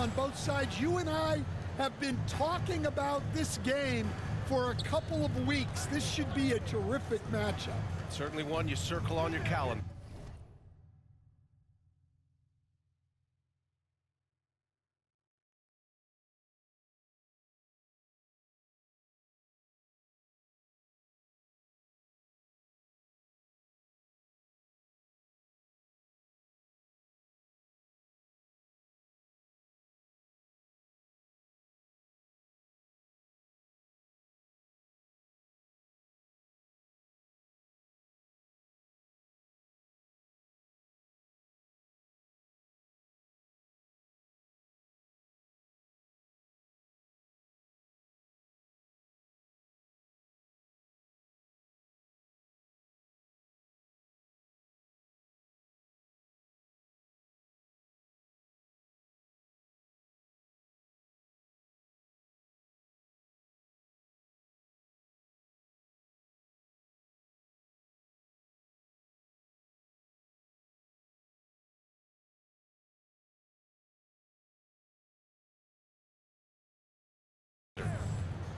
on both sides. You and I have been talking about this game for a couple of weeks. This should be a terrific matchup. Certainly one you circle on your calendar.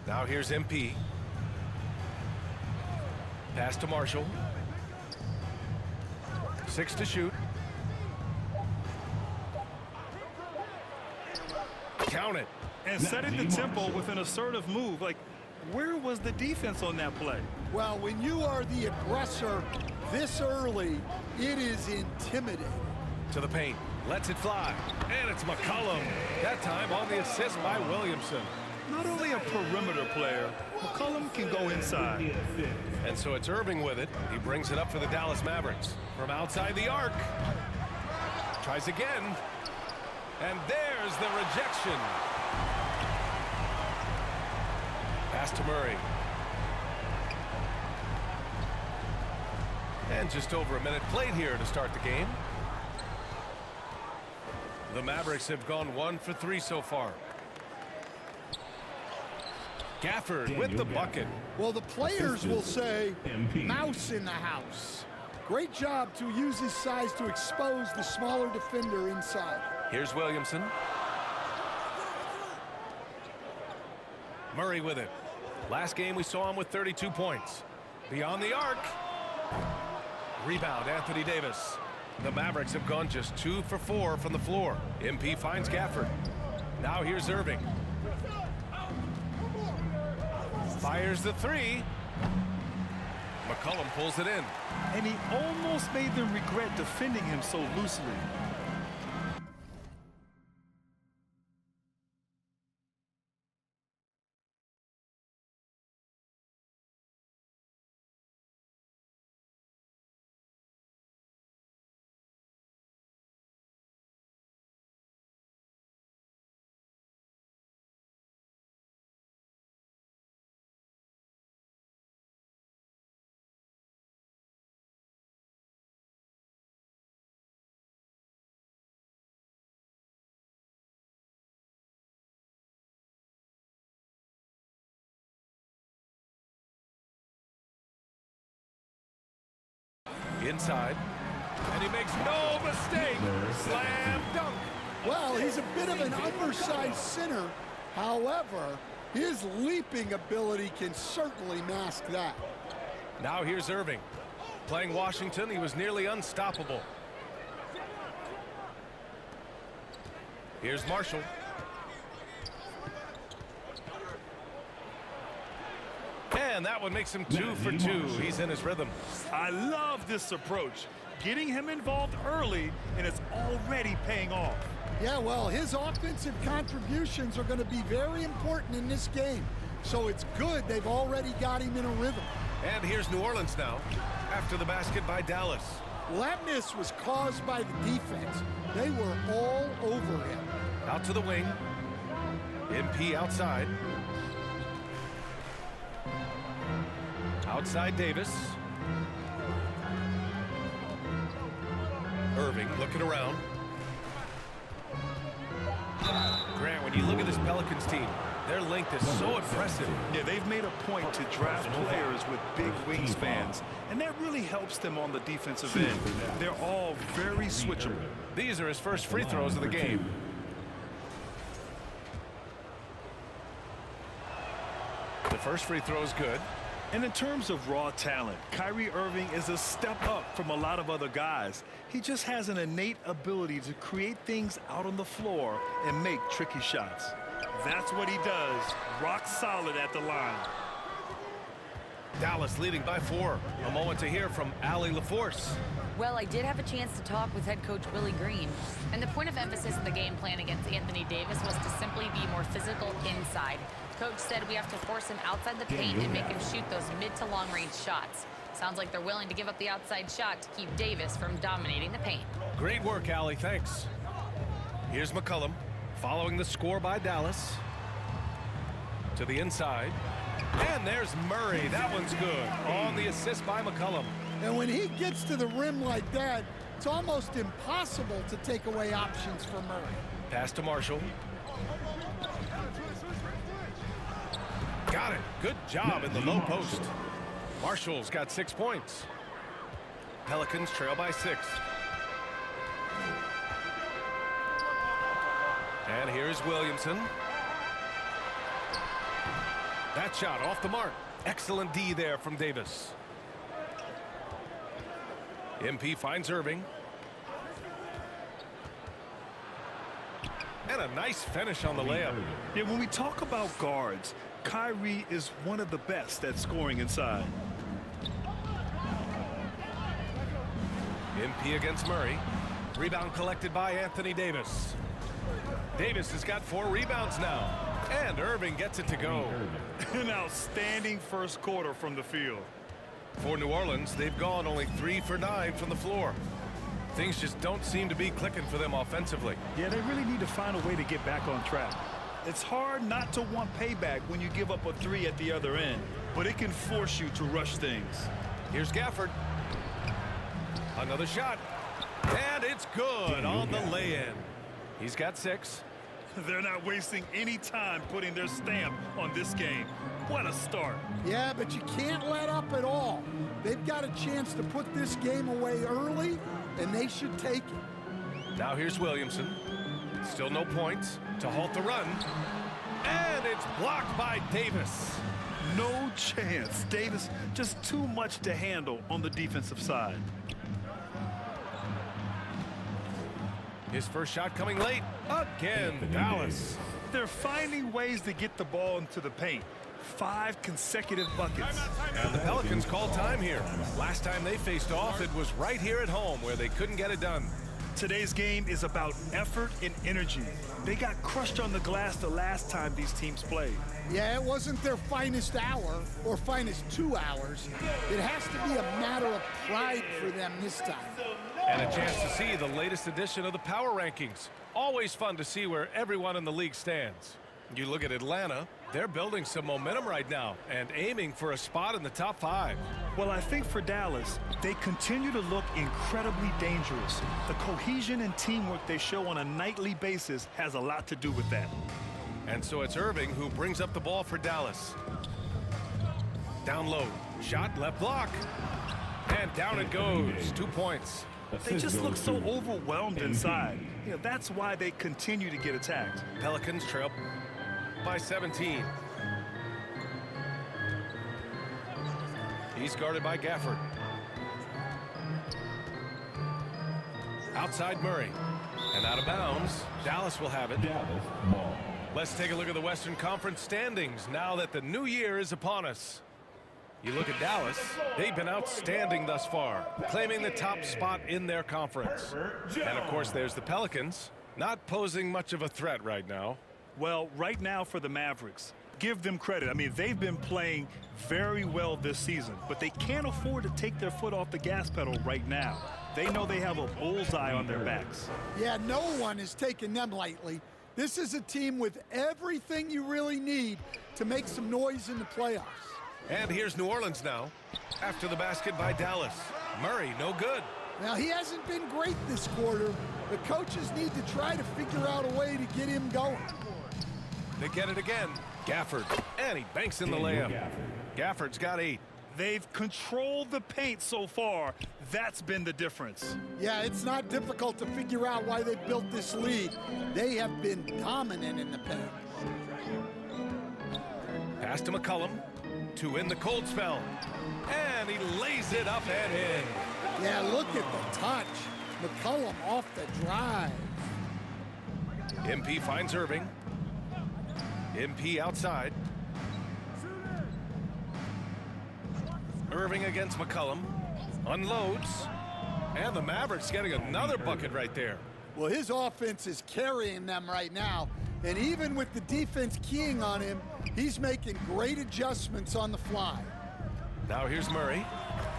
Now here's MP. Pass to Marshall. 6 to shoot. Count it. And setting the tempo with an assertive move. Like, where was the defense on that play? Well, when you are the aggressor this early, it is intimidating. To the paint. Lets it fly. And it's McCollum. That time on the assist by Williamson. Not only a perimeter player, McCollum can go inside. And so it's Irving with it. He brings it up for the Dallas Mavericks. From outside the arc. Tries again. And there's the rejection. Pass to Murray. And just over a minute played here to start the game. The Mavericks have gone 1 for 3 so far. Gafford with the bucket. Well, the players will say, mouse in the house. Great job to use his size to expose the smaller defender inside. Here's Williamson. Murray with it. Last game we saw him with 32 points. Beyond the arc. Rebound, Anthony Davis. The Mavericks have gone just 2 for 4 from the floor. MP finds Gafford. Now here's Irving. Fires the 3. McCollum pulls it in. And he almost made them regret defending him so loosely. Inside. And he makes no mistake. Slam dunk. Well, he's a bit of an undersized center. However, his leaping ability can certainly mask that. Now here's Irving. Playing Washington, he was nearly unstoppable. Here's Marshall. And that one makes him 2 for 2. He's in his rhythm. I love this approach. Getting him involved early, and it's already paying off. Yeah, well, his offensive contributions are going to be very important in this game. So it's good they've already got him in a rhythm. And here's New Orleans now, after the basket by Dallas. Well, that miss was caused by the defense. They were all over him. Out to the wing. MP outside. Outside Davis. Irving looking around. Grant, when you look at this Pelicans team, their length is so impressive. Yeah, they've made a point to draft players with big wingspans, and that really helps them on the defensive end. They're all very switchable. These are his first free throws of the game. first free throw is good. And in terms of raw talent, Kyrie Irving is a step up from a lot of other guys. He just has an innate ability to create things out on the floor and make tricky shots. That's what he does. Rock solid at the line. Dallas leading by 4. A moment to hear from Allie LaForce. Well, I did have a chance to talk with head coach Willie Green. And the point of emphasis in the game plan against Anthony Davis was to simply be more physical inside. Coach said we have to force him outside the paint and make him shoot those mid to long range shots. Sounds like they're willing to give up the outside shot to keep Davis from dominating the paint. Great work, Allie. Thanks. Here's McCollum following the score by Dallas. To the inside. And there's Murray. That one's good. On the assist by McCollum. And when he gets to the rim like that, it's almost impossible to take away options for Murray. Pass to Marshall. Got it. Good job in the low post. Marshall's got 6 points. Pelicans trail by 6. And here's Williamson. That shot off the mark. Excellent D there from Davis. MP finds Irving. And a nice finish on the layup. Yeah, when we talk about guards, Kyrie is one of the best at scoring inside. MP against Murray. Rebound collected by Anthony Davis. Davis has got 4 rebounds now. And Irving gets it to go. An outstanding first quarter from the field. For New Orleans, they've gone only 3 for 9 from the floor. Things just don't seem to be clicking for them offensively. Yeah, they really need to find a way to get back on track. It's hard not to want payback when you give up a 3 at the other end, but it can force you to rush things. Here's Gafford. Another shot. And it's good on the lay-in. He's got 6. They're not wasting any time putting their stamp on this game. What a start. Yeah, but you can't let up at all. They've got a chance to put this game away early, and they should take it. Now here's Williamson. Still no points to halt the run. And it's blocked by Davis. No chance. Davis just too much to handle on the defensive side. His first shot coming late. Again, Dallas. They're finding ways to get the ball into the paint. 5 consecutive buckets. And the Pelicans call time here. Last time they faced off, it was right here at home where they couldn't get it done. Today's game is about effort and energy. They got crushed on the glass the last time these teams played. Yeah, it wasn't their finest hour or finest 2 hours. It has to be a matter of pride for them this time. And a chance to see the latest edition of the power rankings. Always fun to see where everyone in the league stands. You look at Atlanta, they're building some momentum right now and aiming for a spot in the top 5. Well, I think for Dallas, they continue to look incredibly dangerous. The cohesion and teamwork they show on a nightly basis has a lot to do with that. And so it's Irving who brings up the ball for Dallas. Down low, shot, left block. And down it goes, 2 points. They just look so overwhelmed inside. You know, that's why they continue to get attacked. Pelicans trail by 17. He's guarded by Gafford. Outside Murray. And out of bounds. Dallas will have it. Let's take a look at the Western Conference standings now that the new year is upon us. You look at Dallas, they've been outstanding thus far, claiming the top spot in their conference. And of course, there's the Pelicans, not posing much of a threat right now. Well, right now for the Mavericks, give them credit. I mean, they've been playing very well this season, but they can't afford to take their foot off the gas pedal right now. They know they have a bullseye on their backs. Yeah, no one is taking them lightly. This is a team with everything you really need to make some noise in the playoffs. And here's New Orleans now, after the basket by Dallas. Murray, no good. Now, he hasn't been great this quarter. The coaches need to try to figure out a way to get him going. They get it again. Gafford, and he banks in the layup. Gafford's got 8. They've controlled the paint so far. That's been the difference. Yeah, it's not difficult to figure out why they built this lead. They have been dominant in the paint. Pass to McCollum. to win the cold spell. And he lays it up and in. Yeah, look at the touch. McCollum off the drive. MP finds Irving. MP outside. Irving against McCollum. Unloads. And the Mavericks getting another bucket right there. Well, his offense is carrying them right now. And even with the defense keying on him, he's making great adjustments on the fly. Now here's Murray.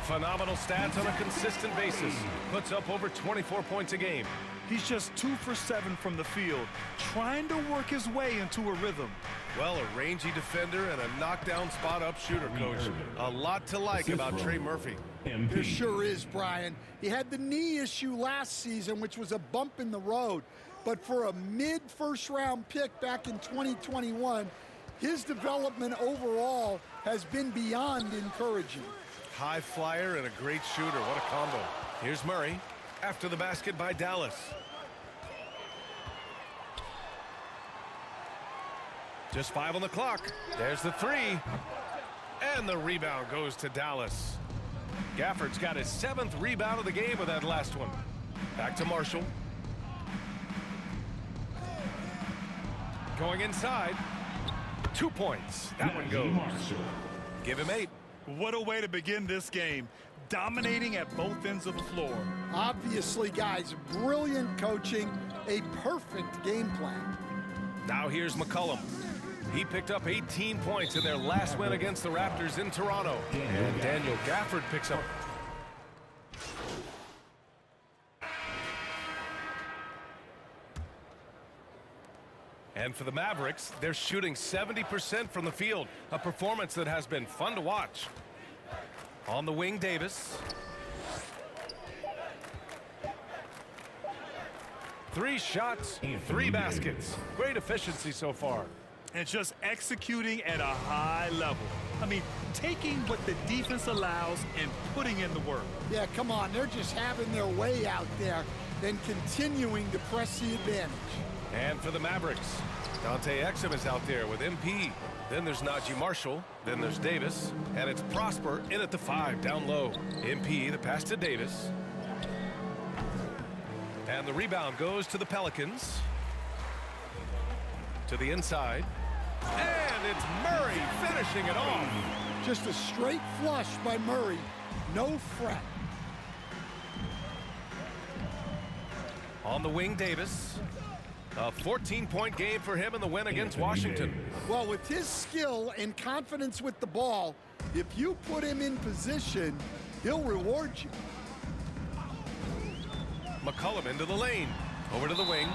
Phenomenal stats on a consistent basis. Puts up over 24 points a game. He's just 2 for 7 from the field, trying to work his way into a rhythm. Well, a rangy defender and a knockdown spot-up shooter, Coach. A lot to like about Trey Murphy. There sure is, Brian. He had the knee issue last season, which was a bump in the road. But for a mid-first-round pick back in 2021, his development overall has been beyond encouraging. High flyer and a great shooter. What a combo. Here's Murray after the basket by Dallas. Just 5 on the clock. There's the 3. And the rebound goes to Dallas. Gafford's got his 7th rebound of the game with that last one. Back to Marshall. Going inside. 2 points. That one goes. Give him 8. What a way to begin this game. Dominating at both ends of the floor. Obviously, guys, brilliant coaching, a perfect game plan. Now here's McCollum. He picked up 18 points in their last win against the Raptors in Toronto. And Daniel Gafford picks up. And for the Mavericks, they're shooting 70% from the field, a performance that has been fun to watch. On the wing, Davis. 3 shots, 3 baskets. Great efficiency so far. And just executing at a high level. I mean, taking what the defense allows and putting in the work. Yeah, come on. They're just having their way out there, then continuing to press the advantage. And for the Mavericks, Dante Exum is out there with MP. Then there's Najee Marshall. Then there's Davis. And it's Prosper in at the 5, down low. MP, the pass to Davis. And the rebound goes to the Pelicans. To the inside. And it's Murray finishing it off. Just a straight flush by Murray. No fret. On the wing, Davis. A 14-point game for him in the win against Washington. Well, with his skill and confidence with the ball, if you put him in position, he'll reward you. McCollum into the lane. Over to the wing.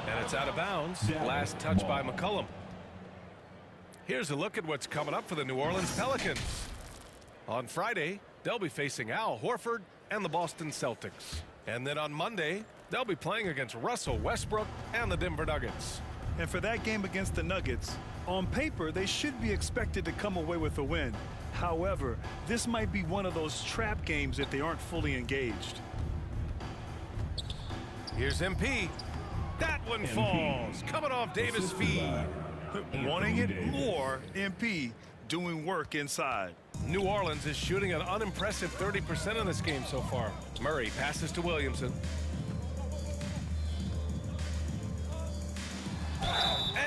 And it's out of bounds. Last touch by McCollum. Here's a look at what's coming up for the New Orleans Pelicans. On Friday, they'll be facing Al Horford and the Boston Celtics. And then on Monday, they'll be playing against Russell Westbrook and the Denver Nuggets. And for that game against the Nuggets, on paper, they should be expected to come away with a win. However, this might be one of those trap games if they aren't fully engaged. Here's MP. That one falls. Coming off Davis' feed. Wanting it more, MP doing work inside. New Orleans is shooting an unimpressive 30% in this game so far. Murray passes to Williamson.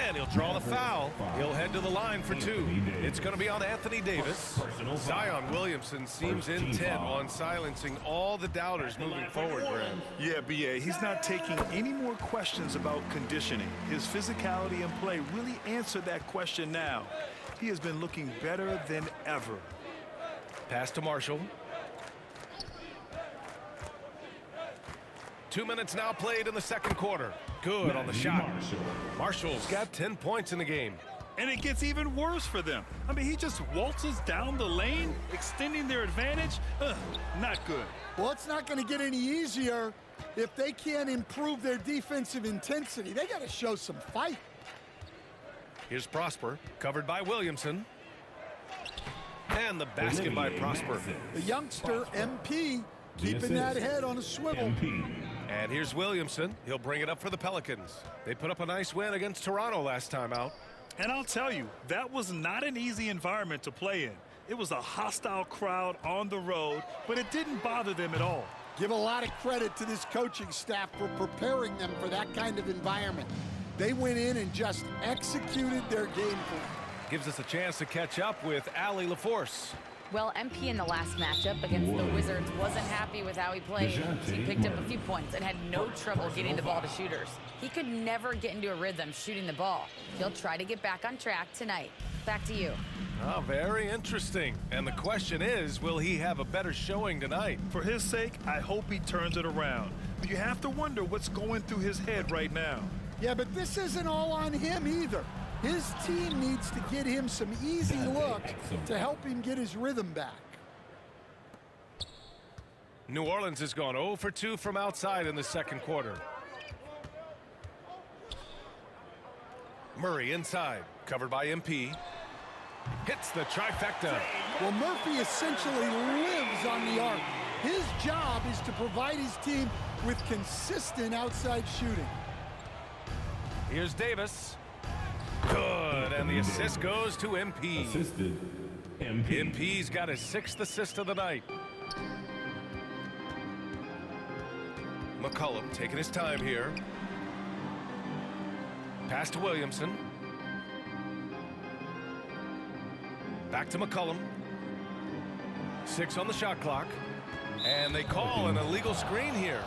And he'll draw the foul. He'll head to the line for 2. It's going to be on Anthony Davis. Zion Williamson seems intent on silencing all the doubters moving forward, Graham. Yeah, B.A., he's not taking any more questions about conditioning. His physicality and play really answered that question now. He has been looking better than ever. Pass to Marshall. 2 minutes now played in the second quarter. Good on the shot. Marshall's got 10 points in the game. And it gets even worse for them. I mean, he just waltzes down the lane, extending their advantage. Not good. Well, it's not going to get any easier if they can't improve their defensive intensity. They got to show some fight. Here's Prosper, covered by Williamson. And the basket by Prosper. The youngster, MP, keeping that head on a swivel. And here's Williamson. He'll bring it up for the Pelicans. They put up a nice win against Toronto last time out. And I'll tell you, that was not an easy environment to play in. It was a hostile crowd on the road, but it didn't bother them at all. Give a lot of credit to this coaching staff for preparing them for that kind of environment. They went in and just executed their game plan. Gives us a chance to catch up with Allie LaForce. Well, MP in the last matchup against the Wizards wasn't happy with how he played. He picked up a few points and had no trouble getting the ball to shooters. He could never get into a rhythm shooting the ball. He'll try to get back on track tonight. Back to you. Oh, very interesting. And the question is, will he have a better showing tonight? For his sake, I hope he turns it around. But you have to wonder what's going through his head right now. Yeah, but this isn't all on him either. His team needs to get him some easy looks to help him get his rhythm back. New Orleans has gone 0 for 2 from outside in the second quarter. Murray inside, covered by MP. Hits the trifecta. Well, Murphy essentially lives on the arc. His job is to provide his team with consistent outside shooting. Here's Davis. Good, and the assist goes to MP. Assisted. MP's got his 6th assist of the night. McCollum taking his time here. Pass to Williamson. Back to McCollum. 6 on the shot clock. And they call an illegal screen here.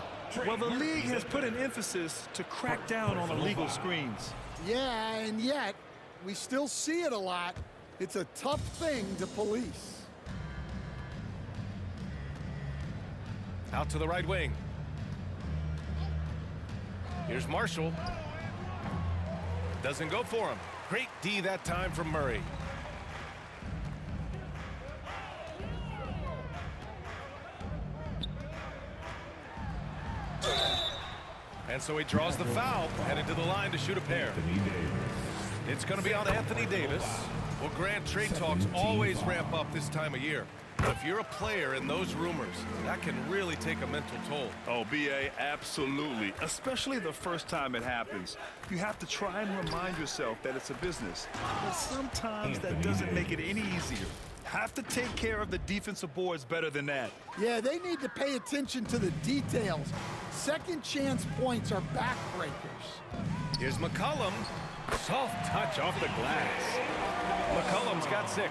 Well, the league has put an emphasis to crack down on illegal screens. Yeah, and yet, we still see it a lot. It's a tough thing to police. Out to the right wing. Here's Marshall. Doesn't go for him. Great D that time from Murray. And so he draws the foul, headed to the line to shoot a pair. It's going to be on Anthony Davis. Well, Grant, trade talks always ramp up this time of year. But if you're a player in those rumors, that can really take a mental toll. Oh, B.A., absolutely. Especially the first time it happens. You have to try and remind yourself that it's a business. But sometimes that doesn't make it any easier. Have to take care of the defensive boards better than that. Yeah, they need to pay attention to the details. Second chance points are backbreakers. Here's McCollum. Soft touch off the glass. McCollum's got 6.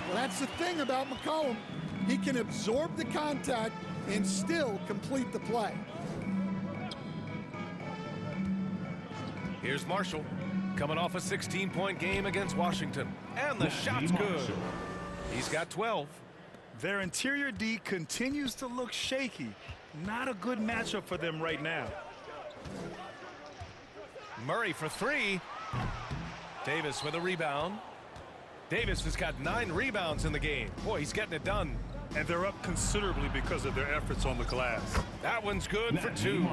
Well, that's the thing about McCollum. He can absorb the contact and still complete the play. Here's Marshall, coming off a 16-point game against Washington. And the shot's good. He's got 12. Their interior D continues to look shaky. Not a good matchup for them right now. Murray for 3. Davis with a rebound. Davis has got 9 rebounds in the game. Boy, he's getting it done. And they're up considerably because of their efforts on the glass. That one's good for 2.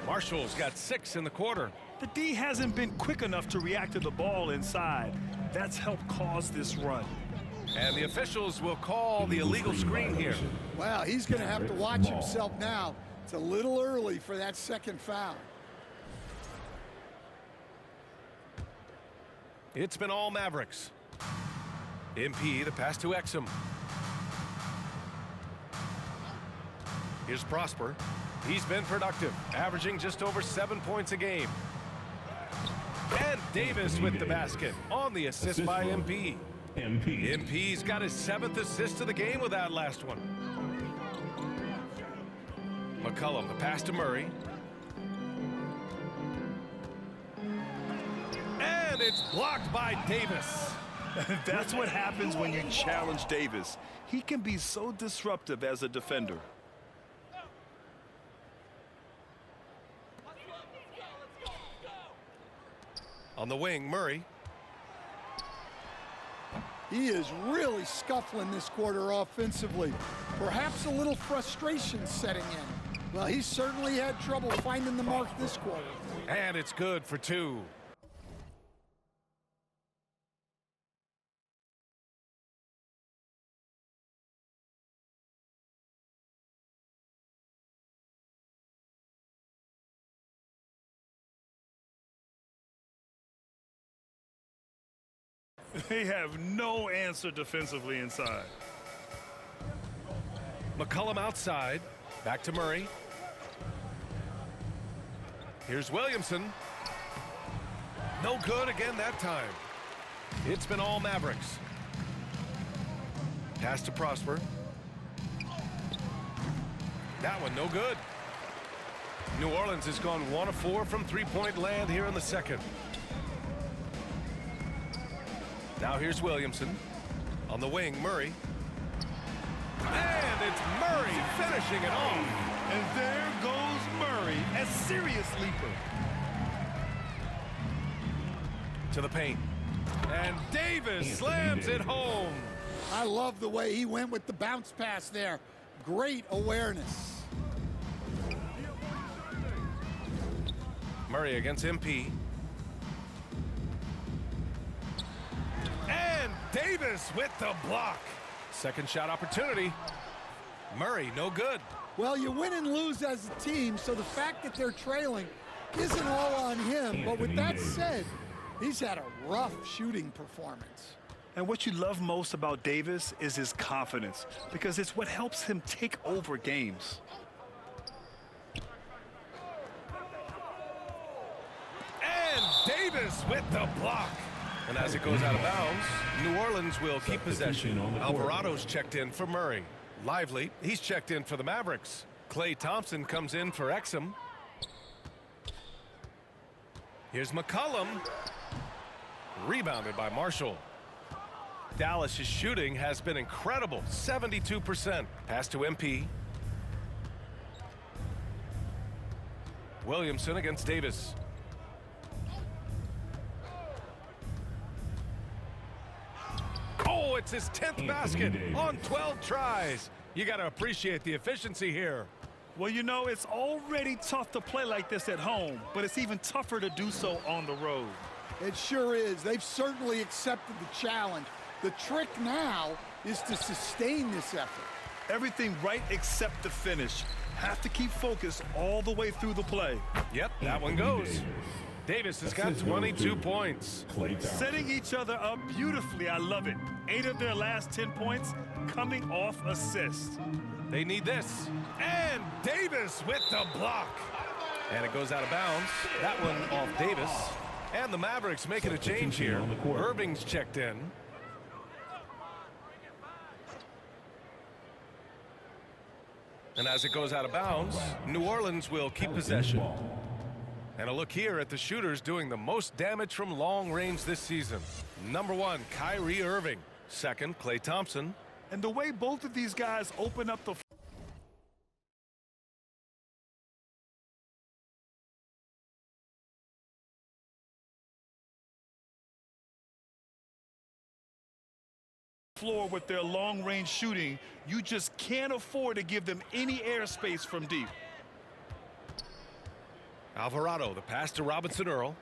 Marshall's got 6 in the quarter. The D hasn't been quick enough to react to the ball inside. That's helped cause this run. And the officials will call the illegal screen here. Wow, he's going to have to watch himself now. It's a little early for that second foul. It's been all Mavericks. MP, the pass to Exum. Here's Prosper. He's been productive, averaging just over 7 points a game. And Davis with the basket on the assist by MP. MP's got his 7th assist of the game with that last one. McCollum, the pass to Murray. And it's blocked by Davis. That's what happens when you challenge Davis. He can be so disruptive as a defender. On the wing, Murray. He is really scuffling this quarter offensively. Perhaps a little frustration setting in. Well, he certainly had trouble finding the mark this quarter. And it's good for 2. They have no answer defensively inside. McCollum outside. Back to Murray. Here's Williamson. No good again that time. It's been all Mavericks. Pass to Prosper. That one no good. New Orleans has gone 1 of 4 from three-point land here in the second. Now here's Williamson. On the wing, Murray. And it's Murray finishing it off. And there goes Murray, a serious leaper. To the paint. And Davis slams it home. I love the way he went with the bounce pass there. Great awareness. Murray against MP. And Davis with the block. Second shot opportunity. Murray, no good. Well, you win and lose as a team, so the fact that they're trailing isn't all on him. But with that said, he's had a rough shooting performance. And what you love most about Davis is his confidence, because it's what helps him take over games. And Davis with the block. And as it goes out of bounds, New Orleans will keep possession. Alvarado's checked in for Murray. Lively, he's checked in for the Mavericks. Klay Thompson comes in for Exum. Here's McCollum. Rebounded by Marshall. Dallas's shooting has been incredible, 72%. Pass to MP. Williamson against Davis. Oh, it's his 10th basket on 12 tries. You got to appreciate the efficiency here. Well, you know, it's already tough to play like this at home, but it's even tougher to do so on the road. It sure is. They've certainly accepted the challenge. The trick now is to sustain this effort. Everything right except the finish. Have to keep focused all the way through the play. Yep, that one goes. Davis has got 22 points. Setting each other up beautifully. I love it. 8 of their last 10 points coming off assists. They need this. And Davis with the block. And it goes out of bounds. That one off Davis. And the Mavericks making a change here. Irving's checked in. And as it goes out of bounds, New Orleans will keep possession. And a look here at the shooters doing the most damage from long range this season. Number 1, Kyrie Irving. Second, Klay Thompson. And the way both of these guys open up the floor with their long-range shooting, you just can't afford to give them any airspace from deep. Alvarado, the pass to Robinson Earl.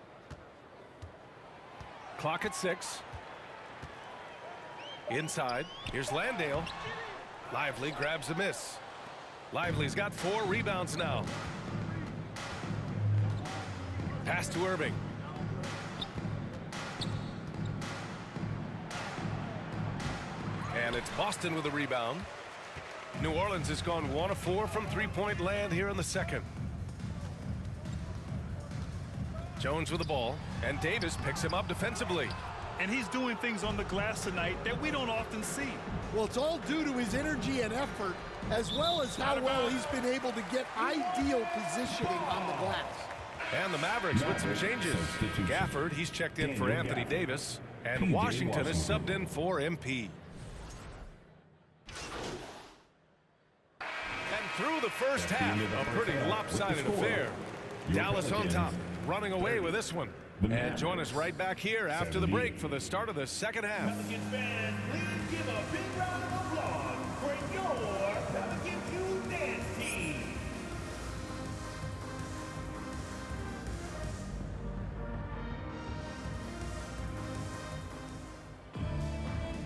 Clock at 6. Inside, here's Landale. Lively grabs a miss. Lively's got 4 rebounds now. Pass to Irving. And it's Boston with a rebound. New Orleans has gone 1 of 4 from three-point land here in the second. Jones with the ball, and Davis picks him up defensively. And he's doing things on the glass tonight that we don't often see. Well, it's all due to his energy and effort, as well as how well he's been able to get ideal positioning on the glass. And the Mavericks with some changes. Gafford, he's checked in for Anthony Davis, and Washington is subbed in for MP. And through the first half, a pretty lopsided affair. Dallas on top, running away with this one. And join us right back here after the break for the start of the second half. Pelicans fans, please give a big round of applause for your Pelicans U dance team.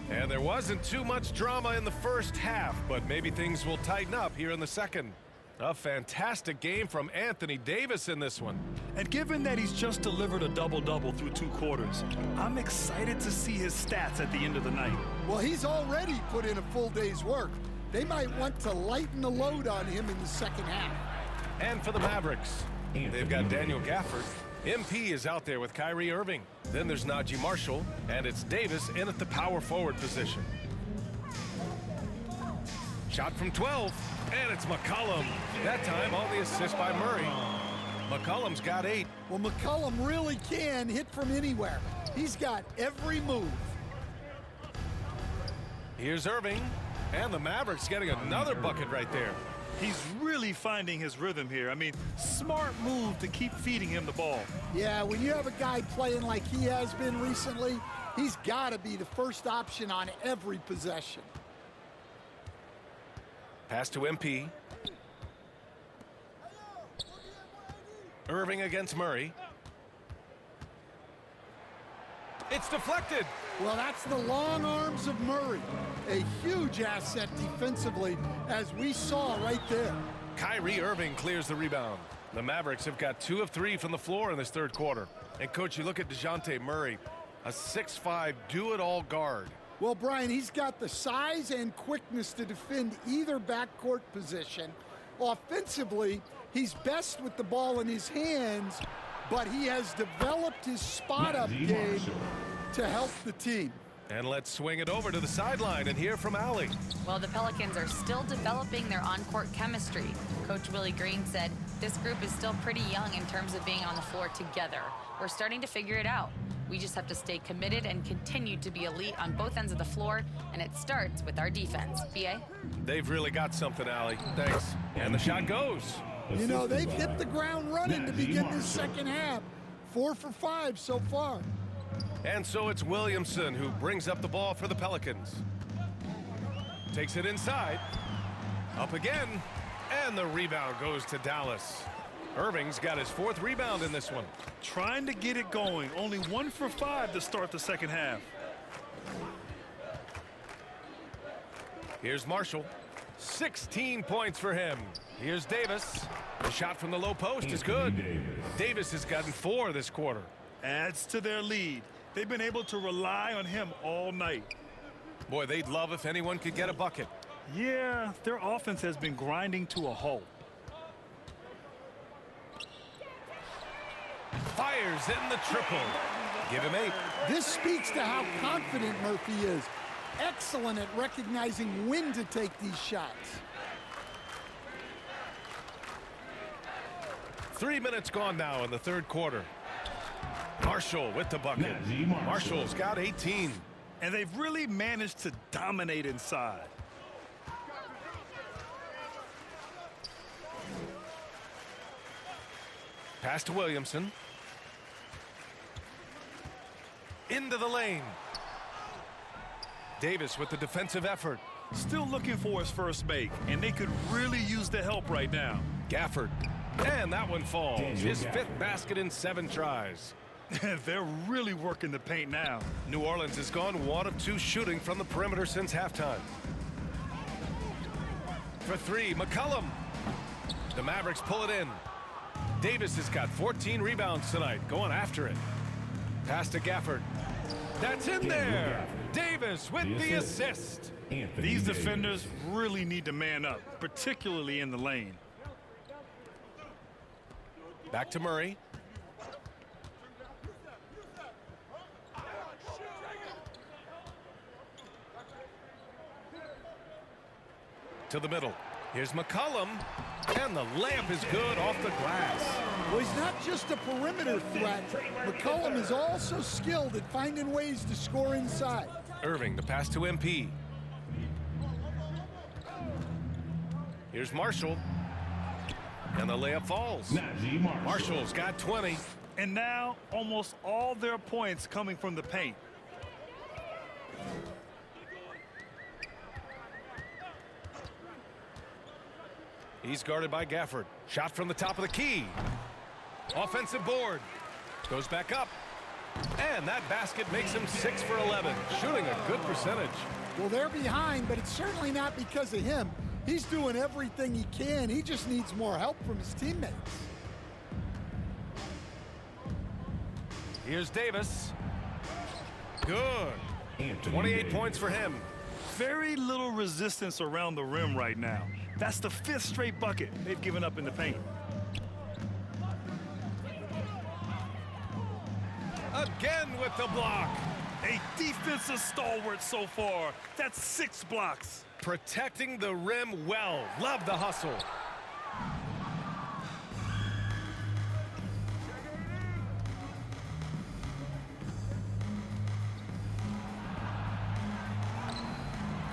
And there wasn't too much drama in the first half, but maybe things will tighten up here in the second. A fantastic game from Anthony Davis in this one. And given that he's just delivered a double-double through 2 quarters, I'm excited to see his stats at the end of the night. Well, he's already put in a full day's work. They might want to lighten the load on him in the second half. And for the Mavericks, they've got Daniel Gafford. MP is out there with Kyrie Irving. Then there's Najee Marshall, and it's Davis in at the power forward position. Shot from 12, and it's McCollum. That time, all the assists by Murray. McCollum's got 8. Well, McCollum really can hit from anywhere. He's got every move. Here's Irving, and the Mavericks getting another bucket right there. He's really finding his rhythm here. I mean, smart move to keep feeding him the ball. Yeah, when you have a guy playing like he has been recently, he's got to be the first option on every possession. Pass to MP. Irving against Murray. It's deflected. Well, that's the long arms of Murray. A huge asset defensively, as we saw right there. Kyrie Irving clears the rebound. The Mavericks have got 2 of 3 from the floor in this third quarter. And, Coach, you look at DeJounte Murray, a 6'5" do-it-all guard. Well, Brian, he's got the size and quickness to defend either backcourt position. Offensively, he's best with the ball in his hands, but he has developed his spot-up game to help the team. And let's swing it over to the sideline and hear from Allie. Well, the Pelicans are still developing their on-court chemistry. Coach Willie Green said, this group is still pretty young in terms of being on the floor together. We're starting to figure it out. We just have to stay committed and continue to be elite on both ends of the floor, and it starts with our defense. B.A.? They've really got something, Allie. Thanks. And the shot goes. You know, they've hit the ground running to begin this second half. 4 for 5 so far. And so it's Williamson who brings up the ball for the Pelicans. Takes it inside. Up again. And the rebound goes to Dallas. Irving's got his 4th rebound in this one. Trying to get it going. Only 1 for 5 to start the second half. Here's Marshall. 16 points for him. Here's Davis. The shot from the low post is good. Davis has gotten 4 this quarter. Adds to their lead. They've been able to rely on him all night. Boy, they'd love if anyone could get a bucket. Yeah, their offense has been grinding to a halt. Fires in the triple. Give him 8. This speaks to how confident Murphy is. Excellent at recognizing when to take these shots. 3 minutes gone now in the third quarter. Marshall with the bucket. Marshall's got 18. And they've really managed to dominate inside. Pass to Williamson. Into the lane. Davis with the defensive effort. Still looking for his first make, and they could really use the help right now. Gafford. And that one falls. His 5th basket in 7 tries. They're really working the paint now. New Orleans has gone 1 of 2 shooting from the perimeter since halftime. For 3, McCollum. The Mavericks pull it in. Davis has got 14 rebounds tonight, going after it. Pass to Gafford. That's in there. Davis with the assist. These defenders really need to man up, particularly in the lane. Back to Murray. To the middle. Here's McCollum. And the layup is good off the glass. Well, he's not just a perimeter threat. McCollum is also skilled at finding ways to score inside. Irving, the pass to MP. Here's Marshall. And the layup falls. Marshall's got 20. And now almost all their points coming from the paint. He's guarded by Gafford. Shot from the top of the key. Offensive board. Goes back up. And that basket makes him 6 for 11. Shooting a good percentage. Well, they're behind, but it's certainly not because of him. He's doing everything he can. He just needs more help from his teammates. Here's Davis. Good. 28 points for him. Very little resistance around the rim right now. That's the 5th straight bucket they've given up in the paint. Again with the block. A defensive stalwart so far. That's 6 blocks. Protecting the rim well. Love the hustle.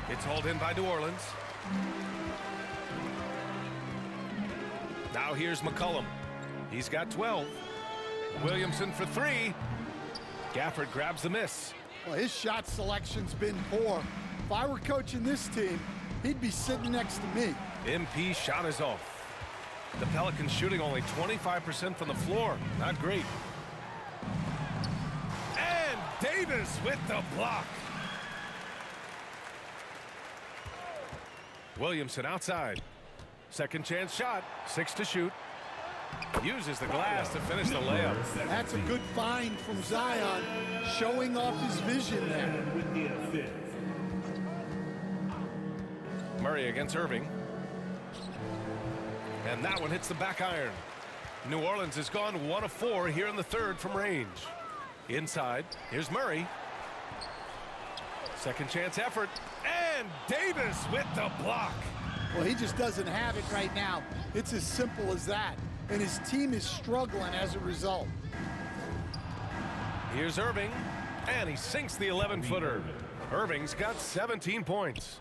It's hauled in by New Orleans. Now here's McCollum. He's got 12. Williamson for 3. Gafford grabs the miss. Well, his shot selection's been poor. If I were coaching this team, he'd be sitting next to me. MP shot is off. The Pelicans shooting only 25% from the floor. Not great. And Davis with the block. Williamson outside. Second chance shot. 6 to shoot. Uses the glass to finish the layup. That's a good find from Zion, showing off his vision there. With the assist. Murray against Irving. And that one hits the back iron. New Orleans has gone 1 of 4 here in the third from range. Inside, here's Murray. Second chance effort. And Davis with the block. Well, he just doesn't have it right now. It's as simple as that. And his team is struggling as a result. Here's Irving. And he sinks the 11-footer. Irving's got 17 points.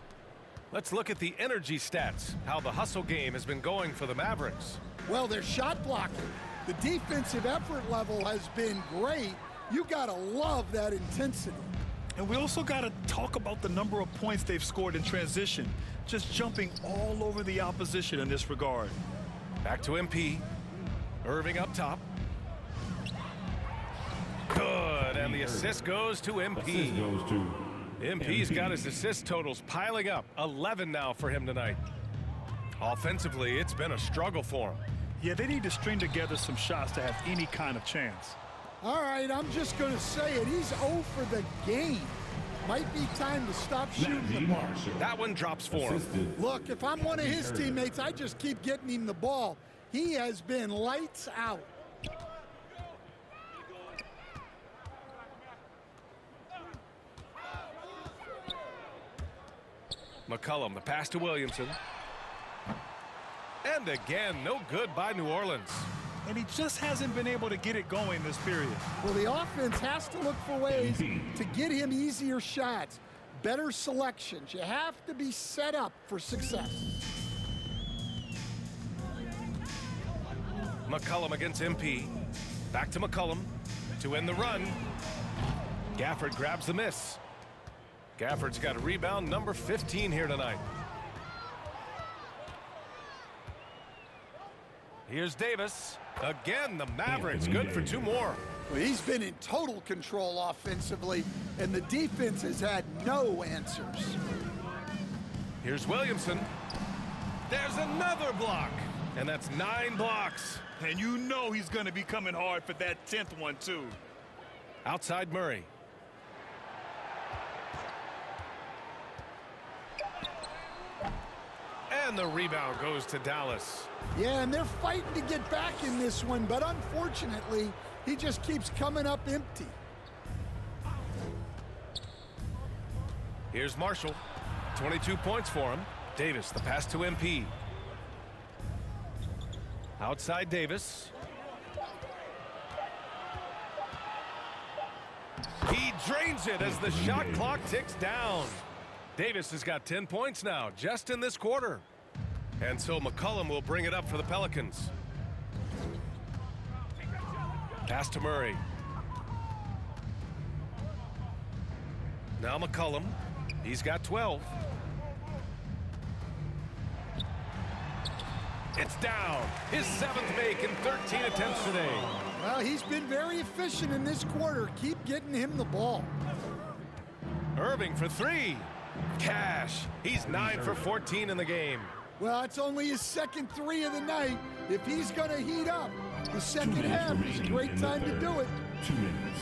Let's look at the energy stats, how the hustle game has been going for the Mavericks. Well, they're shot blocking. The defensive effort level has been great. You gotta love that intensity. And we also got to talk about the number of points they've scored in transition, just jumping all over the opposition in this regard. Back to MP. Irving up top. Good, and the assist goes to MP. MP's got his assist totals piling up. 11 now for him tonight. Offensively, it's been a struggle for him. Yeah, they need to string together some shots to have any kind of chance. All right, I'm just going to say it. He's 0 for the game. Might be time to stop shooting the ball. That one drops for him. Look, if I'm one of his teammates, I just keep getting him the ball. He has been lights out. McCollum, the pass to Williamson. And again, no good by New Orleans. And he just hasn't been able to get it going this period. Well, the offense has to look for ways to get him easier shots, better selections. You have to be set up for success. McCollum against MP. Back to McCollum to end the run. Gafford grabs the miss. Gafford's got a rebound, number 15 here tonight. Here's Davis. Again, the Mavericks good for 2 more. Well, he's been in total control offensively, and the defense has had no answers. Here's Williamson. There's another block. And that's 9 blocks. And you know he's going to be coming hard for that 10th one, too. Outside Murray. And the rebound goes to Dallas. Yeah, and they're fighting to get back in this one, but unfortunately, he just keeps coming up empty. Here's Marshall. 22 points for him. Davis, the pass to MP. Outside Davis. He drains it as the shot clock ticks down. Davis has got 10 points now, just in this quarter. And so McCollum will bring it up for the Pelicans. Pass to Murray. Now McCollum. He's got 12. It's down. His 7th make in 13 attempts today. Well, he's been very efficient in this quarter. Keep getting him the ball. Irving for 3. Cash. He's 9 for 14 in the game. Well, it's only his second three of the night. If he's going to heat up, the second half is a great time to do it. 2 minutes.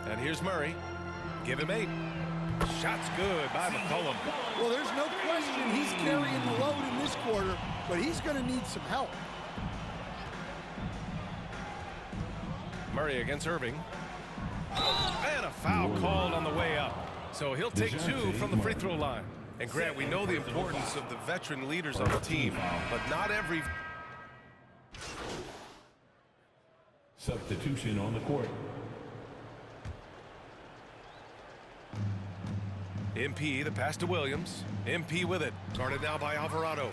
And here's Murray. Give him 8. Shot's good by McCollum. Well, there's no question he's carrying the load in this quarter, but he's going to need some help. Murray against Irving. And a foul called on the way up. So he'll take 2 from the free throw line. And Grant, we know the importance of the veteran leaders on the team, but not every... Substitution on the court. MP, the pass to Williams. MP with it. Guarded now by Alvarado.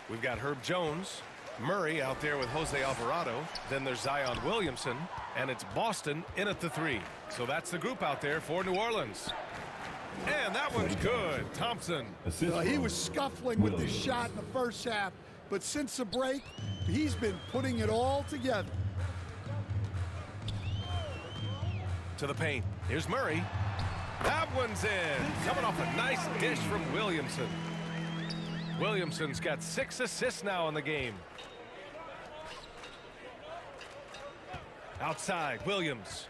We've got Herb Jones. Murray out there with Jose Alvarado. Then there's Zion Williamson. And it's Boston in at the 3. So that's the group out there for New Orleans. And that one's good. Thompson. He was scuffling with his shot in the first half, but since the break, he's been putting it all together. To the paint. Here's Murray. That one's in. Coming off a nice dish from Williamson. Williamson's got 6 assists now in the game. Outside, Williams.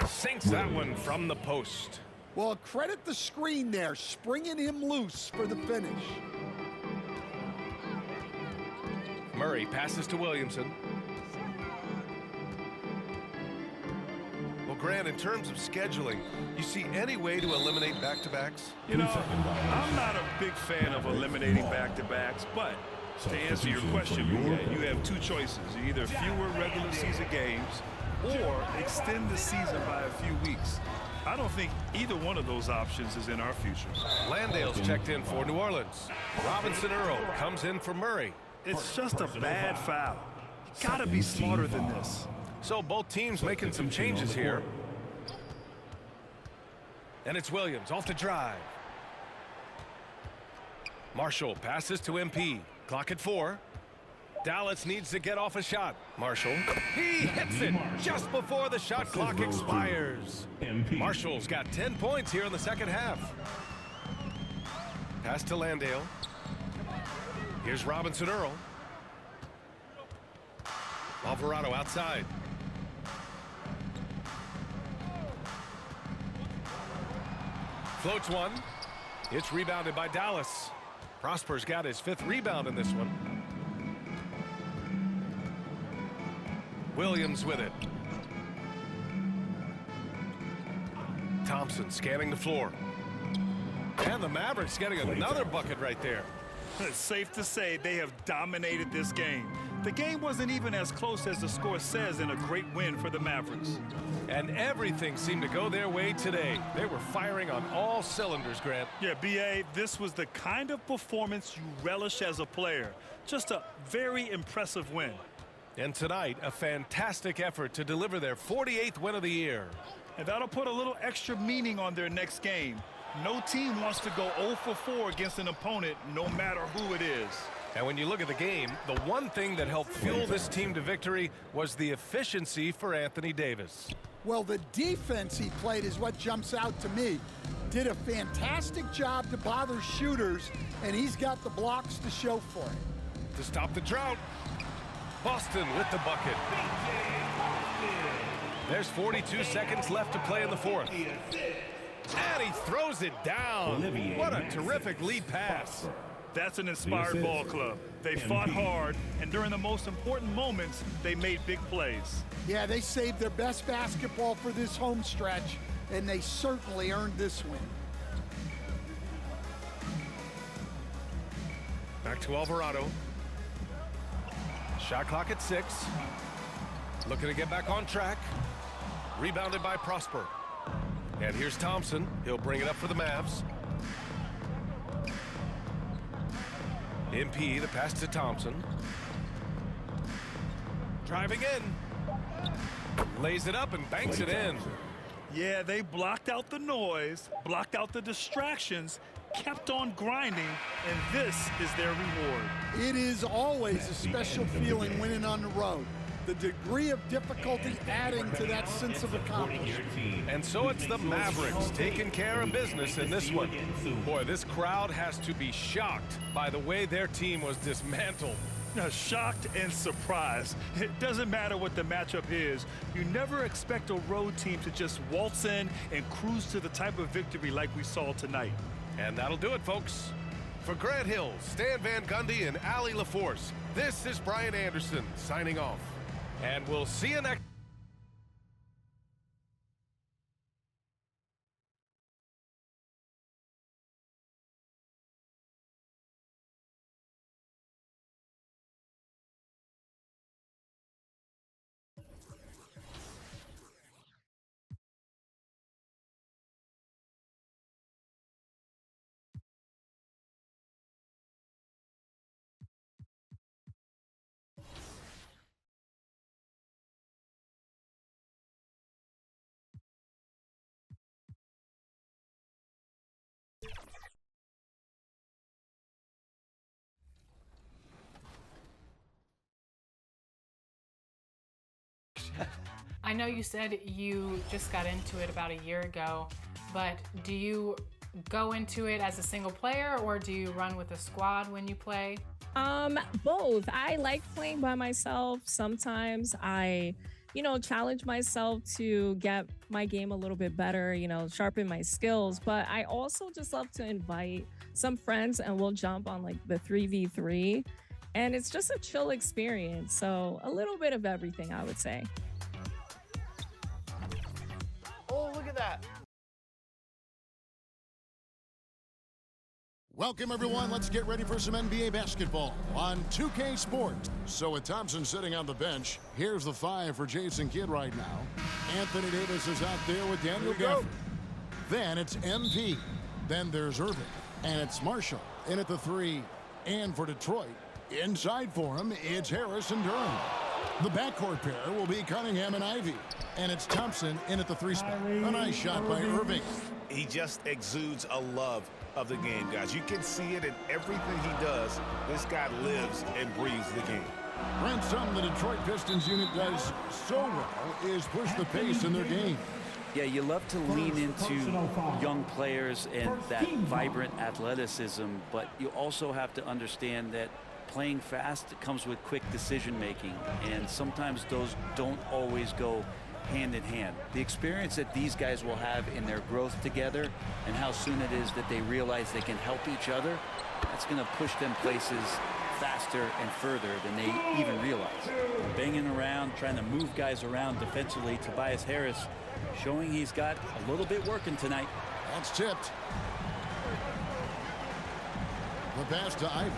Sinks that one from the post. Well, credit the screen there, springing him loose for the finish. Murray passes to Williamson. Well, Grant, in terms of scheduling, you see any way to eliminate back-to-backs? You know, I'm not a big fan of eliminating back-to-backs, but to answer your question, you have 2 choices. Either fewer regular season games or extend the season by a few weeks. I don't think either one of those options is in our future. Landale's checked in for New Orleans. Robinson Earl comes in for Murray. It's just a bad foul. You gotta be smarter than this. So both teams making some changes here. And it's Williams off the drive. Marshall passes to MP. Clock at 4. Dallas needs to get off a shot. Marshall, he hits it just before the shot clock expires. Marshall's got 10 points here in the second half. Pass to Landale. Here's Robinson Earl. Alvarado outside. Floats one. It's rebounded by Dallas. Prosper's got his 5th rebound in this one. Williams with it. Thompson scanning the floor. And the Mavericks getting another bucket right there. It's safe to say they have dominated this game. The game wasn't even as close as the score says in a great win for the Mavericks. And everything seemed to go their way today. They were firing on all cylinders, Grant. Yeah, B.A., this was the kind of performance you relish as a player. Just a very impressive win. And tonight, a fantastic effort to deliver their 48th win of the year. And that'll put a little extra meaning on their next game. No team wants to go 0 for 4 against an opponent, no matter who it is. And when you look at the game, the one thing that helped fuel this team to victory was the efficiency for Anthony Davis. Well, the defense he played is what jumps out to me. Did a fantastic job to bother shooters, and he's got the blocks to show for it. To stop the drought, Boston with the bucket. There's 42 seconds left to play in the 4th. And he throws it down. What a terrific lead pass. That's an inspired ball club. They fought hard, and during the most important moments, they made big plays. Yeah, they saved their best basketball for this home stretch, and they certainly earned this win. Back to Alvarado. Shot clock at 6. Looking to get back on track. Rebounded by Prosper. And here's Thompson. He'll bring it up for the Mavs. MP, the pass to Thompson. Driving in. Lays it up and banks it in. Yeah, they blocked out the noise, blocked out the distractions, kept on grinding, and this is their reward. It is always a special feeling winning on the road. the degree of difficulty adding to that sense of accomplishment. And so it's the Mavericks taking care of business in this one. Boy, this crowd has to be shocked by the way their team was dismantled. Now, shocked and surprised. It doesn't matter what the matchup is. You never expect a road team to just waltz in and cruise to the type of victory like we saw tonight. And that'll do it, folks. For Grant Hill, Stan Van Gundy, and Allie LaForce, this is Brian Anderson signing off. And we'll see you next. I know you said you just got into it about a year ago, but do you go into it as a single player or do you run with a squad when you play? Both. I like playing by myself. Sometimes I, challenge myself to get my game a little bit better, sharpen my skills. But I also just love to invite some friends and we'll jump on like the 3v3. And it's just a chill experience. So a little bit of everything, I would say. Oh, look at that. Welcome, everyone. Let's get ready for some NBA basketball on 2K Sports. So with Thompson sitting on the bench, here's the 5 for Jason Kidd right now. Anthony Davis is out there with Daniel Gafford. Then it's MP. Then there's Irving. And it's Marshall in at the 3. And for Detroit, inside for him, it's Harris and Durham. The backcourt pair will be Cunningham and Ivy. And it's Thompson in at the 3 spot. A nice shot by Irving. He just exudes a love of the game, guys. You can see it in everything he does. This guy lives and breathes the game. Brent, something the Detroit Pistons unit does so well is push the pace in their game. Yeah, you love to lean into young players and that vibrant athleticism, but you also have to understand that playing fast comes with quick decision making, and sometimes those don't always go hand in hand. The experience that these guys will have in their growth together and how soon it is that they realize they can help each other, that's going to push them places faster and further than they even realize. Banging around, trying to move guys around defensively. Tobias Harris showing he's got a little bit working tonight. That's tipped. The pass to Ivy.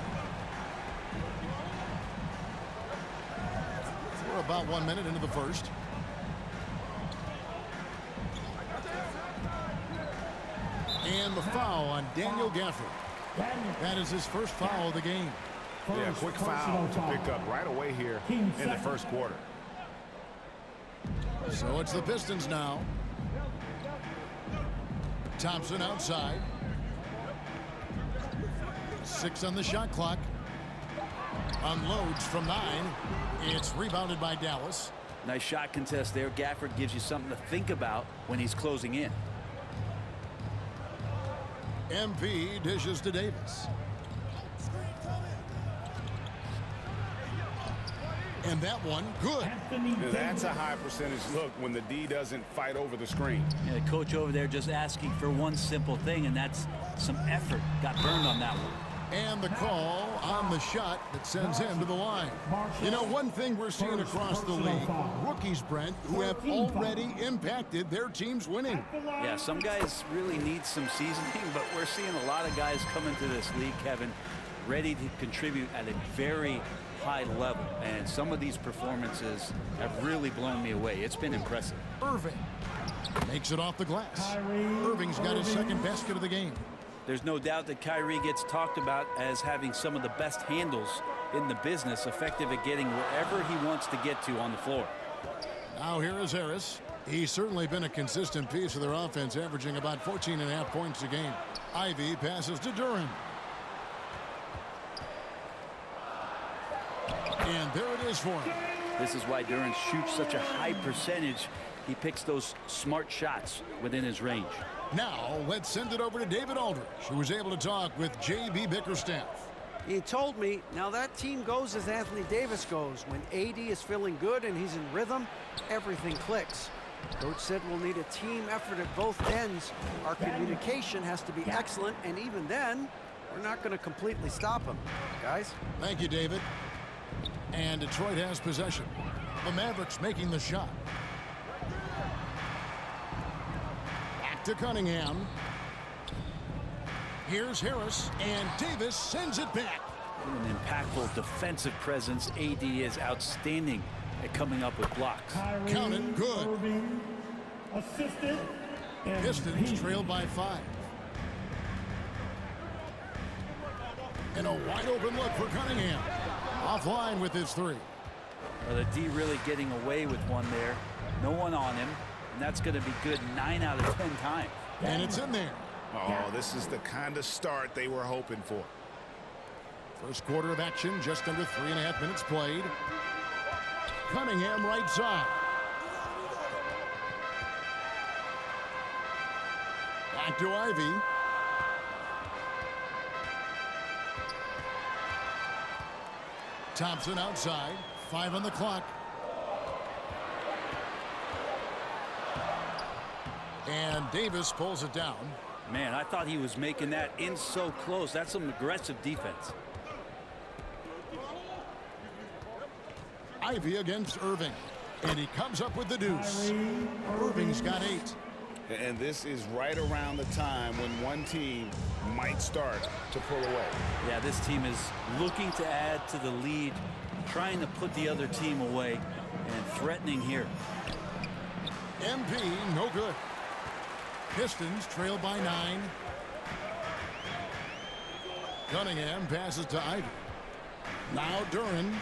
We're about 1 minute into the first. And the foul on Daniel Gafford. That is his first foul of the game. Yeah, quick foul to pick up right away here in the first quarter. So it's the Pistons now. Thompson outside. 6 on the shot clock. Unloads from 9. It's rebounded by Dallas. Nice shot contest there. Gafford gives you something to think about when he's closing in. MP dishes to Davis. And that one, good. That's a high percentage look when the D doesn't fight over the screen. Yeah, coach over there just asking for one simple thing, and that's some effort. Got burned on that one. And the call on the shot that sends him to the line. You know, one thing we're seeing across the league, rookies, Brent, who have already impacted their team's winning. Yeah, some guys really need some seasoning, but we're seeing a lot of guys come into this league, Kevin, ready to contribute at a very high level. And some of these performances have really blown me away. It's been impressive. Irving makes it off the glass. Irving's got his second basket of the game. There's no doubt that Kyrie gets talked about as having some of the best handles in the business, effective at getting wherever he wants to get to on the floor. Now here is Harris. He's certainly been a consistent piece of their offense, averaging about 14.5 points a game. Ivy passes to Durham. And there it is for him. This is why Duran shoots such a high percentage. He picks those smart shots within his range. Now, let's send it over to David Aldridge, who was able to talk with J.B. Bickerstaff. He told me, now that team goes as Anthony Davis goes. When AD is feeling good and he's in rhythm, everything clicks. Coach said we'll need a team effort at both ends. Our communication has to be excellent, and even then, we're not going to completely stop him. Guys? Thank you, David. And Detroit has possession. The Mavericks making the shot. Back to Cunningham. Here's Harris, and Davis sends it back. An impactful defensive presence. AD is outstanding at coming up with blocks. Count it, good. Assisted. Pistons trail by 5. And a wide open look for Cunningham. Offline with his 3. Well, the D really getting away with one there. No one on him, and that's going to be good 9 out of 10 times. And it's in there. Oh, this is the kind of start they were hoping for. First quarter of action, just under 3.5 minutes played. Cunningham right side. Back to Ivy. Thompson outside. 5 on the clock. And Davis pulls it down. Man, I thought he was making that in so close. That's some aggressive defense. Ivy against Irving. And he comes up with the deuce. Irving's got 8. And this is right around the time when one team might start to pull away. Yeah, this team is looking to add to the lead, trying to put the other team away, and threatening here. MP, no good. Pistons trail by 9. Cunningham passes to Ivy. Now Duran.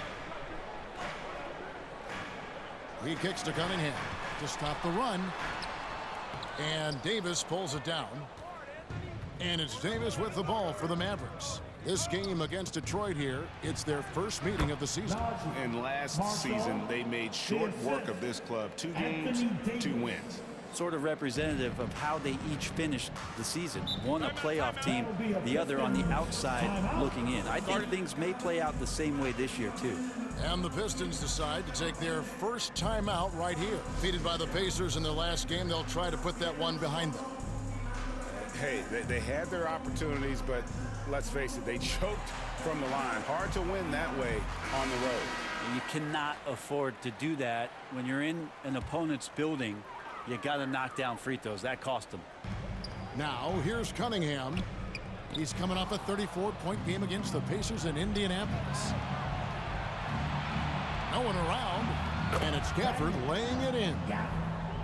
He kicks to Cunningham to stop the run. And Davis pulls it down. And it's Davis with the ball for the Mavericks. This game against Detroit here, it's their first meeting of the season. And last season, they made short work of this club. 2 games, 2 wins. Sort of representative of how they each finished the season. One a playoff team, the other on the outside looking in. I think things may play out the same way this year, too. And the Pistons decide to take their first timeout right here. Defeated by the Pacers in their last game, they'll try to put that one behind them. Hey, they had their opportunities, but let's face it, they choked from the line. Hard to win that way on the road. And you cannot afford to do that when you're in an opponent's building. You got to knock down free throws. That cost them. Now, here's Cunningham. He's coming off a 34-point game against the Pacers in Indianapolis. No one around, and it's Gafford laying it in.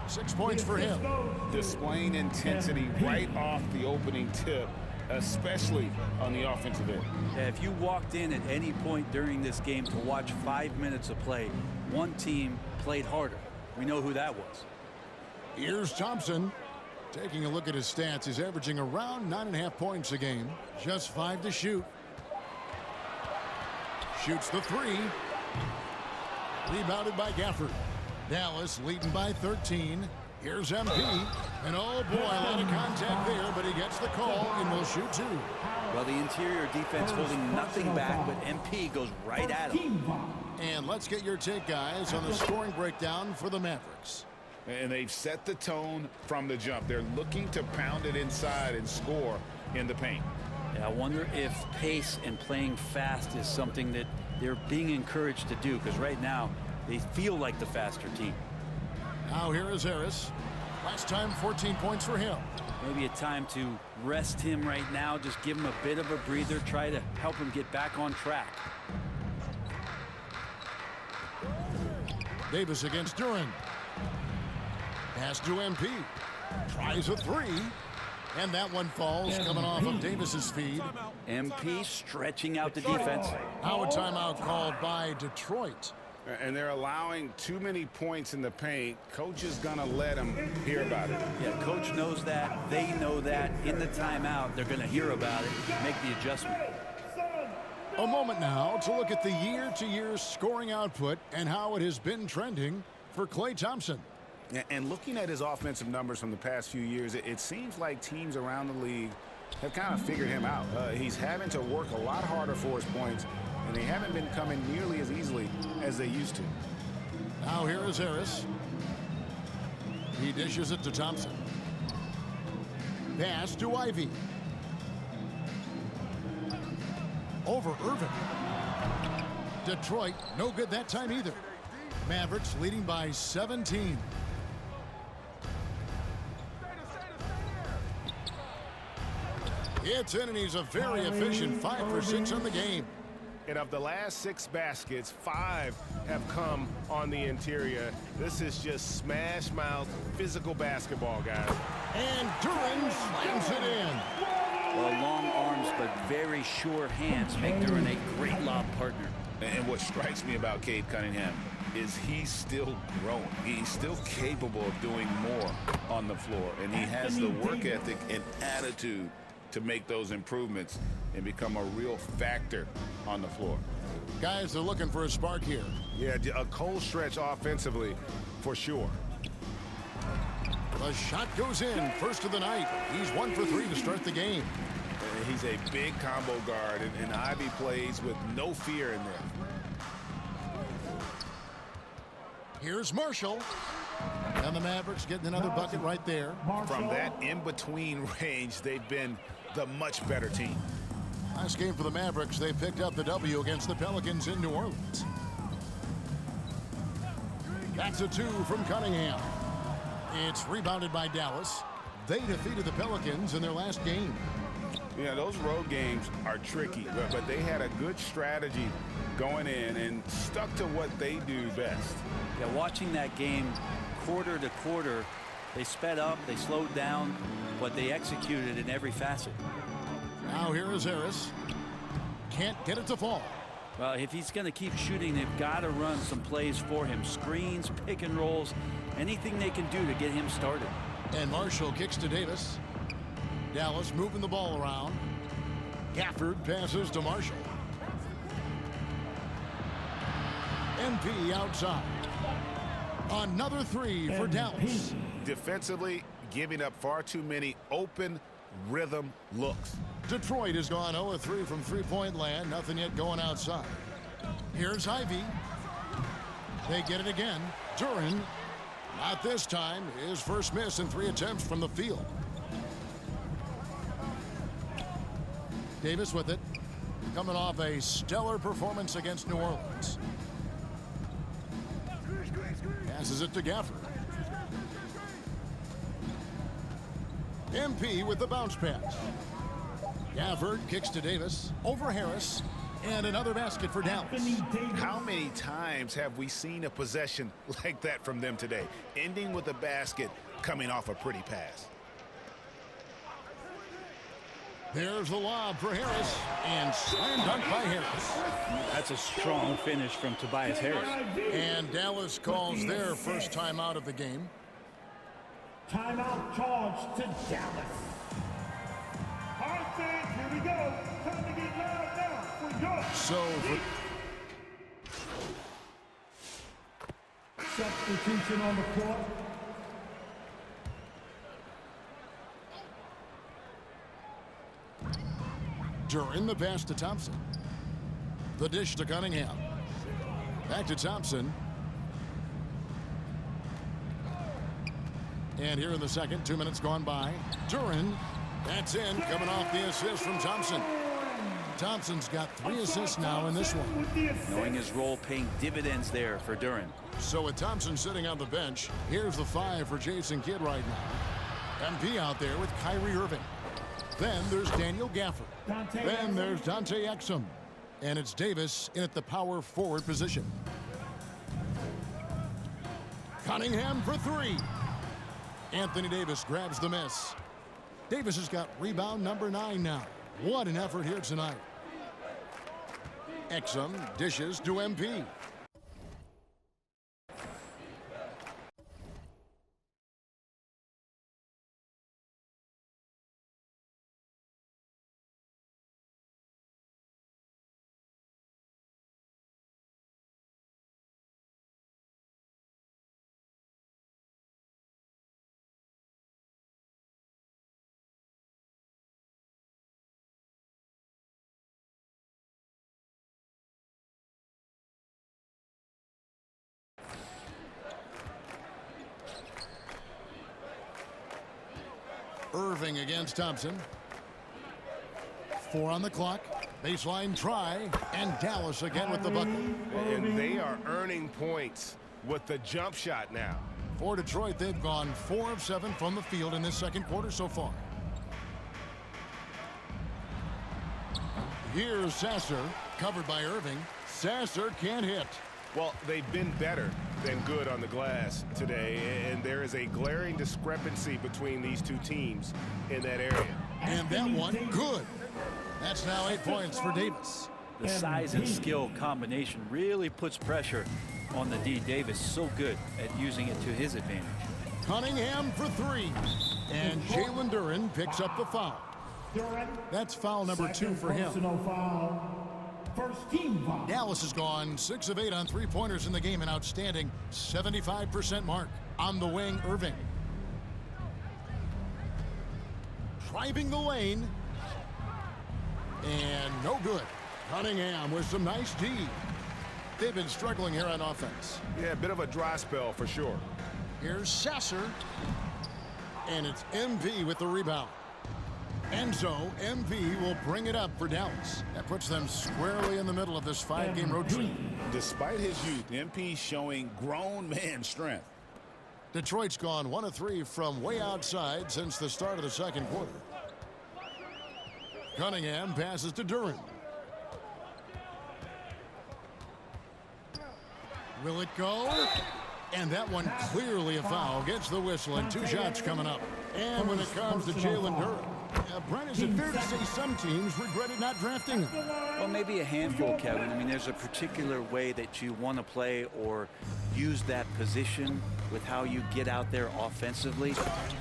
6 points for him. Displaying intensity right off the opening tip, especially on the offensive end. If you walked in at any point during this game to watch 5 minutes of play, one team played harder. We know who that was. Here's Thompson. Taking a look at his stats, he's averaging around 9.5 points a game. Just 5 to shoot. Shoots the 3. Rebounded by Gafford. Dallas leading by 13. Here's MP. And oh boy, a lot of contact there, but he gets the call and will shoot 2. Well, the interior defense holding nothing back, but MP goes right at him. And let's get your take, guys, on the scoring breakdown for the Mavericks. And they've set the tone from the jump. They're looking to pound it inside and score in the paint. Yeah, I wonder if pace and playing fast is something that they're being encouraged to do, because right now they feel like the faster team. Now here is Harris. Last time 14 points for him. Maybe a time to rest him right now, just give him a bit of a breather, try to help him get back on track. Davis against Duran. Pass to MP. Tries a 3. And that one falls, coming off of Davis's feed. MP stretching out the defense. Now a timeout called by Detroit. And they're allowing too many points in the paint. Coach is going to let them hear about it. Yeah, coach knows that. They know that. In the timeout, they're going to hear about it, make the adjustment. A moment now to look at the year-to-year scoring output and how it has been trending for Klay Thompson. And looking at his offensive numbers from the past few years, it seems like teams around the league have kind of figured him out. He's having to work a lot harder for his points, and they haven't been coming nearly as easily as they used to. Now here is Harris. He dishes it to Thompson. Pass to Ivy. Over Irving. Detroit, no good that time either. Mavericks leading by 17. It's in, and he's a very efficient 5 for 6 on the game. And of the last 6 baskets, 5 have come on the interior. This is just smash mouth physical basketball, guys. And Duran slams it in. Well, long arms but very sure hands make Duran a great lob partner. And what strikes me about Cade Cunningham is he's still growing. He's still capable of doing more on the floor, and he has the work ethic and attitude to make those improvements and become a real factor on the floor. Guys are looking for a spark here. Yeah, a cold stretch offensively for sure. The shot goes in, first of the night. He's 1 for 3 to start the game. He's a big combo guard, and Ivy plays with no fear in there. Here's Marshall. And the Mavericks getting another bucket right there. From that in-between range, they've been the much better team. Last game for the Mavericks, they picked up the W against the Pelicans in New Orleans. That's a 2 from Cunningham. It's rebounded by Dallas. They defeated the Pelicans in their last game. Yeah, those road games are tricky, but they had a good strategy going in and stuck to what they do best. Yeah, watching that game quarter to quarter, they sped up, they slowed down, but they executed in every facet. Now here is Harris. Can't get it to fall. Well, if he's going to keep shooting, they've got to run some plays for him. Screens, pick and rolls, anything they can do to get him started. And Marshall kicks to Davis. Dallas moving the ball around. Gafford passes to Marshall. MP outside. Another 3 for Dallas. Defensively, giving up far too many open rhythm looks. Detroit has gone 0-3 from three-point land. Nothing yet going outside. Here's Ivy. They get it again. Duran. Not this time. His first miss in 3 attempts from the field. Davis with it. Coming off a stellar performance against New Orleans. Passes it to Gafford. MP with the bounce pass. Gafford kicks to Davis. Over Harris. And another basket for Dallas. How many times have we seen a possession like that from them today? Ending with a basket, coming off a pretty pass. There's the lob for Harris. And slam dunk by Harris. That's a strong finish from Tobias Harris. And Dallas calls their first timeout of the game. Timeout charge to Dallas. All right, fans, here we go. Time to get loud now for your So substitution on the court. Duran the pass to Thompson. The dish to Cunningham. Back to Thompson. And here in the second, 2 minutes gone by. Duran, that's in, coming off the assist from Thompson. Thompson's got 3 assists now in this one. Knowing his role paying dividends there for Duran. So with Thompson sitting on the bench, here's the 5 for Jason Kidd right now. MP out there with Kyrie Irving. Then there's Daniel Gafford. Then there's Dante Exum. And it's Davis in at the power forward position. Cunningham for 3. Anthony Davis grabs the miss. Davis has got rebound number 9 now. What an effort here tonight. Exum dishes to MP. Irving against Thompson. 4 on the clock. Baseline try. And Dallas again with the bucket. And they are earning points with the jump shot now. For Detroit, they've gone 4 of 7 from the field in this second quarter so far. Here's Sasser, covered by Irving. Sasser can't hit. Well, they've been better than good on the glass today, and there is a glaring discrepancy between these two teams in that area. And that one, good. That's now 8 points for Davis. The size and skill combination really puts pressure on the D. Davis, so good at using it to his advantage. Cunningham for 3. And Jalen Duren picks up the foul. That's foul number 2 for him. First team foul. Dallas has gone 6 of 8 on 3-pointers in the game, an outstanding 75% mark. On the wing, Irving. Driving the lane. And no good. Cunningham with some nice D. They've been struggling here on offense. Yeah, a bit of a dry spell for sure. Here's Sasser. And it's MV with the rebound. And so MV will bring it up for Dallas. That puts them squarely in the middle of this 5-game road trip. Despite his youth, MP showing grown man strength. Detroit's gone 1 of 3 from way outside since the start of the second quarter. Cunningham passes to Duren. Will it go? And that one clearly a foul. Gets the whistle and 2 shots coming up. And when it comes to Jalen Duren, Brent, is it fair to say some teams regretted not drafting him? Well, maybe a handful, Kevin. I mean, there's a particular way that you want to play or use that position with how you get out there offensively.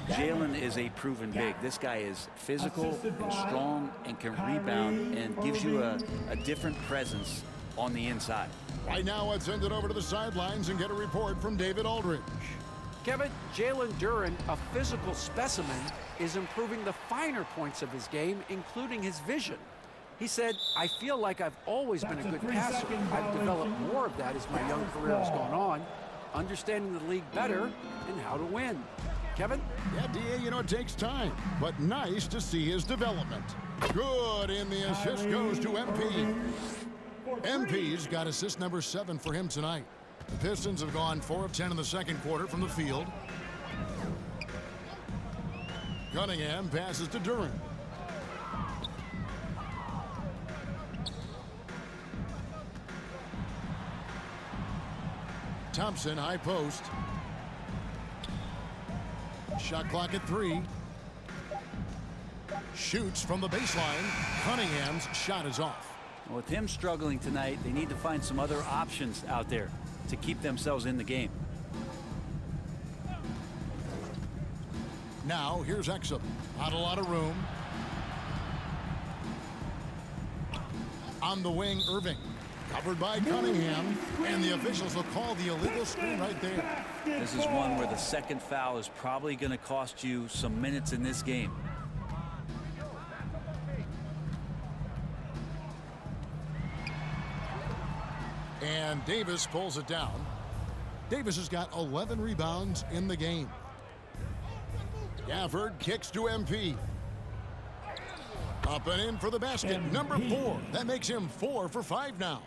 Jalen is a proven big. This guy is physical and strong and can rebound and gives you a different presence on the inside. Right now, let's send it over to the sidelines and get a report from David Aldridge. Kevin, Jalen Duren, a physical specimen, is improving the finer points of his game, including his vision. He said, I feel like I've always been a good passer. I've developed more of that as my young career has gone on, understanding the league better and how to win. Kevin? Yeah, DA, you know, it takes time, but nice to see his development. Good, and the assist goes to MP. MP's got assist number 7 for him tonight. The Pistons have gone 4 of 10 in the second quarter from the field. Cunningham passes to Duren. Thompson, high post. Shot clock at 3. Shoots from the baseline. Cunningham's shot is off. With him struggling tonight, they need to find some other options out there to keep themselves in the game. Now, here's Exum. Not a lot of room. On the wing, Irving. Covered by Cunningham. And the officials will call the illegal screen right there. This is one where the second foul is probably going to cost you some minutes in this game. And Davis pulls it down. Davis has got 11 rebounds in the game. Gafford kicks to MP. Up and in for the basket. Number 4. That makes him 4 for 5 now.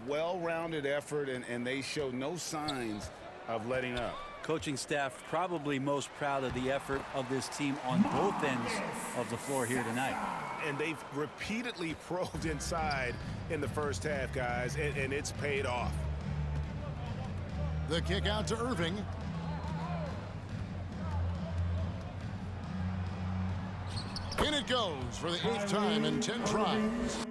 Well-rounded effort, and they show no signs of letting up. Coaching staff probably most proud of the effort of this team on both ends of the floor here tonight. And they've repeatedly probed inside in the first half, guys, and it's paid off. The kick out to Irving. In it goes for the 8th time in 10 tries.